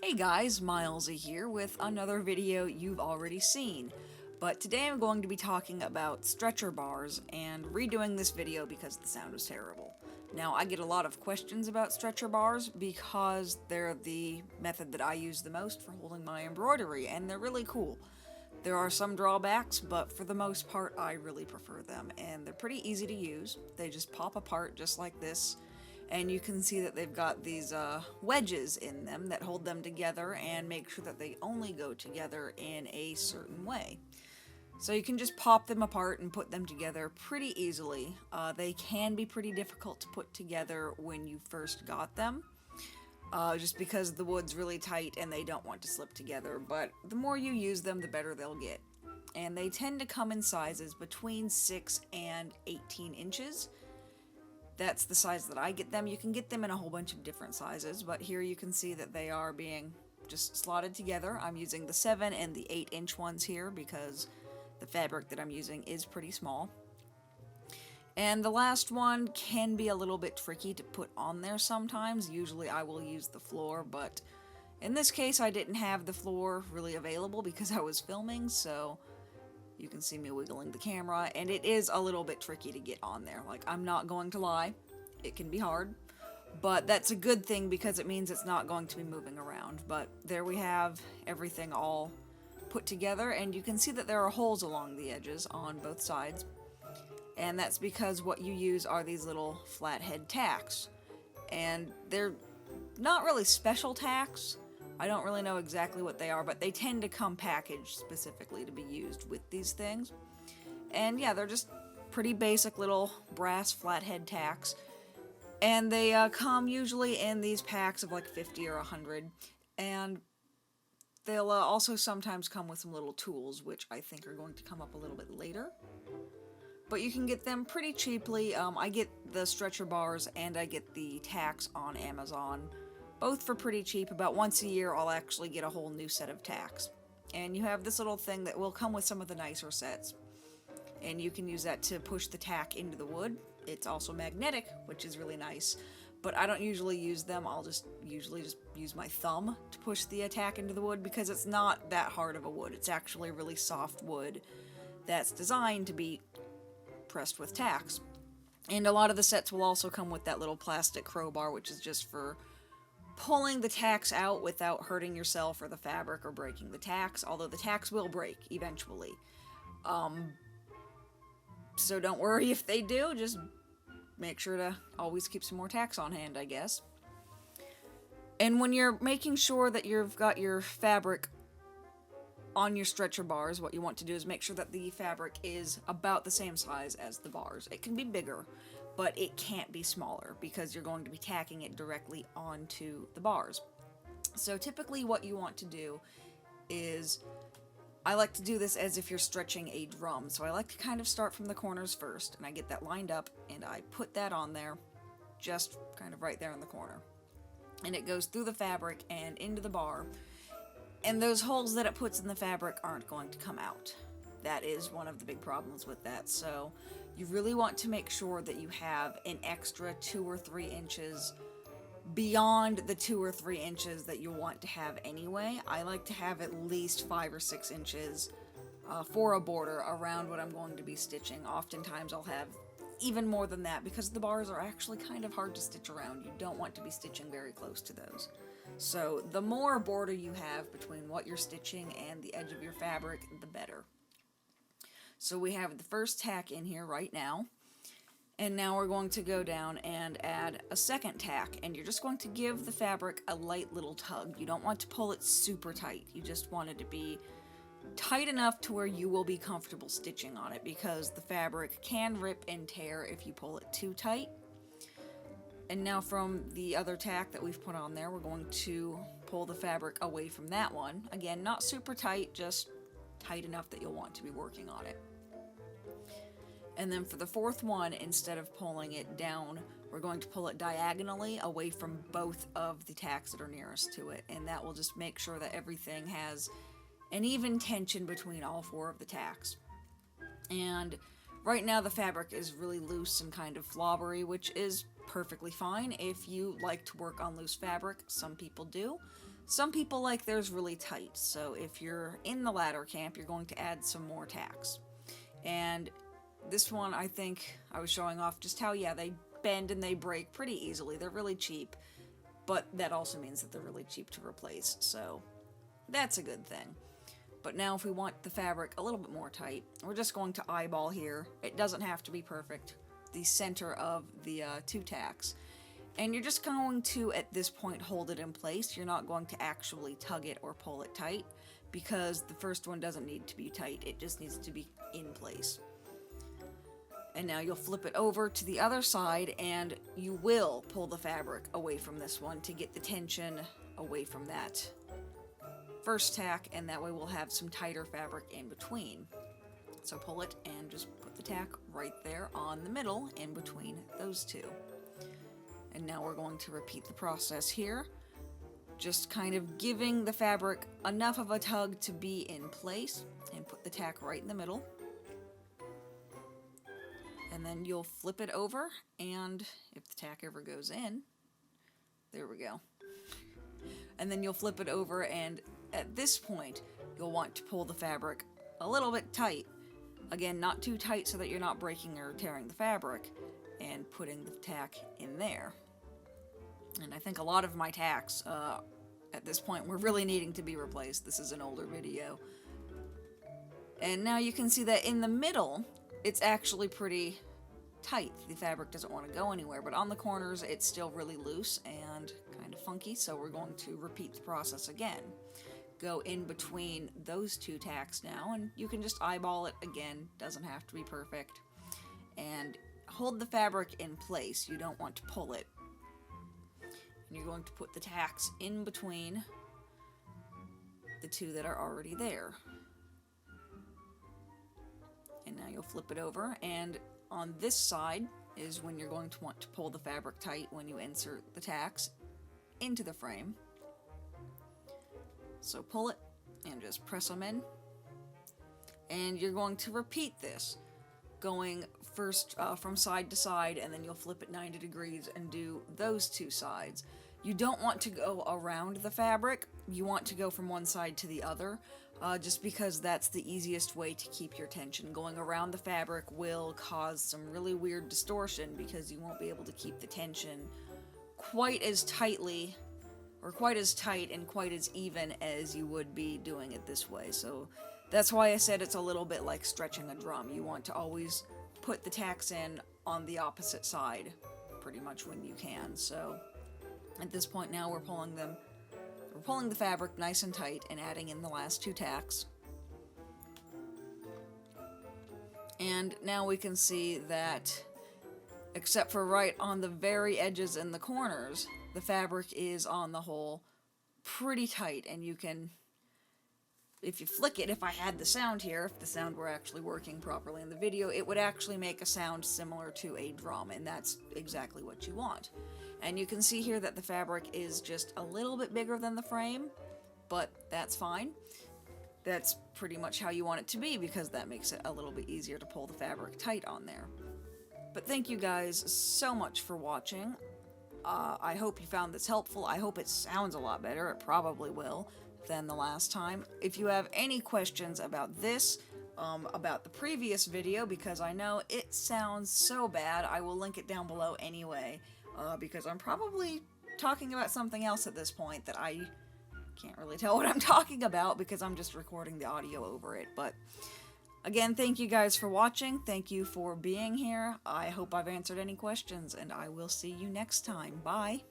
Hey guys, Milesy here with another video you've already seen. But today I'm going to be talking about stretcher bars and redoing this video because the sound was terrible. Now I get a lot of questions about stretcher bars because they're the method that I use the most for holding my embroidery and they're really cool. There are some drawbacks, but for the most part I really prefer them and they're pretty easy to use. They just pop apart just like this. And you can see that they've got these wedges in them that hold them together and make sure that they only go together in a certain way. So you can just pop them apart and put them together pretty easily. They can be pretty difficult to put together when you first got them, just because the wood's really tight and they don't want to slip together, but the more you use them, the better they'll get. And they tend to come in sizes between 6 and 18 inches. That's the size that I get them. You can get them in a whole bunch of different sizes, but here you can see that they are being just slotted together. I'm using the 7 and the 8-inch ones here because the fabric that I'm using is pretty small. And the last one can be a little bit tricky to put on there sometimes. Usually I will use the floor, but in this case I didn't have the floor really available because I was filming, so you can see me wiggling the camera, and it is a little bit tricky to get on there. Like, I'm not going to lie, it can be hard, but that's a good thing because it means it's not going to be moving around. But there we have everything all put together, and you can see that there are holes along the edges on both sides, and that's because what you use are these little flathead tacks, and they're not really special tacks. I don't really know exactly what they are, but they tend to come packaged specifically to be used with these things. And yeah, they're just pretty basic little brass flathead tacks. And they come usually in these packs of like 50 or 100. And they'll also sometimes come with some little tools, which I think are going to come up a little bit later. But you can get them pretty cheaply. I get the stretcher bars and I get the tacks on Amazon, both for pretty cheap. About once a year I'll actually get a whole new set of tacks. And you have this little thing that will come with some of the nicer sets. And you can use that to push the tack into the wood. It's also magnetic, which is really nice. But I don't usually use them. I'll usually just use my thumb to push the tack into the wood because it's not that hard of a wood. It's actually a really soft wood that's designed to be pressed with tacks. And a lot of the sets will also come with that little plastic crowbar, which is just for pulling the tacks out without hurting yourself or the fabric or breaking the tacks, although the tacks will break eventually. So don't worry if they do, just make sure to always keep some more tacks on hand, I guess. And when you're making sure that you've got your fabric on your stretcher bars, what you want to do is make sure that the fabric is about the same size as the bars. It can be bigger, but it can't be smaller because you're going to be tacking it directly onto the bars. So typically what you want to do is, I like to do this as if you're stretching a drum. So I like to kind of start from the corners first, and I get that lined up, and I put that on there, just kind of right there in the corner. And it goes through the fabric and into the bar, and those holes that it puts in the fabric aren't going to come out. That is one of the big problems with that. So you really want to make sure that you have an extra 2 or 3 inches beyond the 2 or 3 inches that you want to have anyway. I like to have at least 5 or 6 inches for a border around what I'm going to be stitching. Oftentimes I'll have even more than that because the bars are actually kind of hard to stitch around. You don't want to be stitching very close to those. So the more border you have between what you're stitching and the edge of your fabric, the better. So we have the first tack in here right now, and now we're going to go down and add a second tack, and you're just going to give the fabric a light little tug. You don't want to pull it super tight. You just want it to be tight enough to where you will be comfortable stitching on it, because the fabric can rip and tear if you pull it too tight. And now from the other tack that we've put on there, we're going to pull the fabric away from that one. Again, not super tight, just tight enough that you'll want to be working on it. And then for the fourth one, instead of pulling it down, we're going to pull it diagonally away from both of the tacks that are nearest to it. And that will just make sure that everything has an even tension between all 4 of the tacks. And right now the fabric is really loose and kind of flobbery, which is perfectly fine if you like to work on loose fabric. Some people do. Some people like theirs really tight, so if you're in the latter camp, you're going to add some more tacks. And this one, I think I was showing off just how, yeah, they bend and they break pretty easily. They're really cheap, but that also means that they're really cheap to replace, so that's a good thing. But now if we want the fabric a little bit more tight, we're just going to eyeball here. It doesn't have to be perfect. The center of the 2 tacks. And you're just going to, at this point, hold it in place. You're not going to actually tug it or pull it tight, because the first one doesn't need to be tight. It just needs to be in place. And now you'll flip it over to the other side, and you will pull the fabric away from this one to get the tension away from that first tack, and that way we'll have some tighter fabric in between. So pull it and just put the tack right there on the middle in between those two. And now we're going to repeat the process here, just kind of giving the fabric enough of a tug to be in place, and put the tack right in the middle. And then you'll flip it over, and if the tack ever goes in, there we go. And then you'll flip it over, and at this point, you'll want to pull the fabric a little bit tight. Again, not too tight so that you're not breaking or tearing the fabric, and putting the tack in there. And I think a lot of my tacks, at this point, were really needing to be replaced. This is an older video. And now you can see that in the middle, it's actually pretty tight. The fabric doesn't want to go anywhere, but on the corners, it's still really loose and kind of funky, so we're going to repeat the process again. Go in between those 2 tacks now, and you can just eyeball it again. Doesn't have to be perfect. And hold the fabric in place. You don't want to pull it. And you're going to put the tacks in between the 2 that are already there. And now you'll flip it over, and on this side is when you're going to want to pull the fabric tight when you insert the tacks into the frame. So pull it and just press them in. And you're going to repeat this, going first from side to side, and then you'll flip it 90 degrees and do those 2 sides. You don't want to go around the fabric. You want to go from one side to the other, just because that's the easiest way to keep your tension. Going around the fabric will cause some really weird distortion, because you won't be able to keep the tension quite as tightly, or quite as tight and quite as even as you would be doing it this way. So that's why I said it's a little bit like stretching a drum. You want to always put the tacks in on the opposite side, pretty much when you can. So at this point now we're pulling the fabric nice and tight and adding in the last 2 tacks. And now we can see that, except for right on the very edges and the corners, the fabric is on the whole pretty tight, and you can, if you flick it, if I had the sound here, if the sound were actually working properly in the video, it would actually make a sound similar to a drum, and that's exactly what you want. And you can see here that the fabric is just a little bit bigger than the frame, but that's fine. That's pretty much how you want it to be, because that makes it a little bit easier to pull the fabric tight on there. But thank you guys so much for watching. I hope you found this helpful. I hope it sounds a lot better. It probably will than the last time. If you have any questions about this, about the previous video, because I know it sounds so bad, I will link it down below anyway, because I'm probably talking about something else at this point that I can't really tell what I'm talking about, because I'm just recording the audio over it. But again, thank you guys for watching. Thank you for being here. I hope I've answered any questions, and I will see you next time. Bye.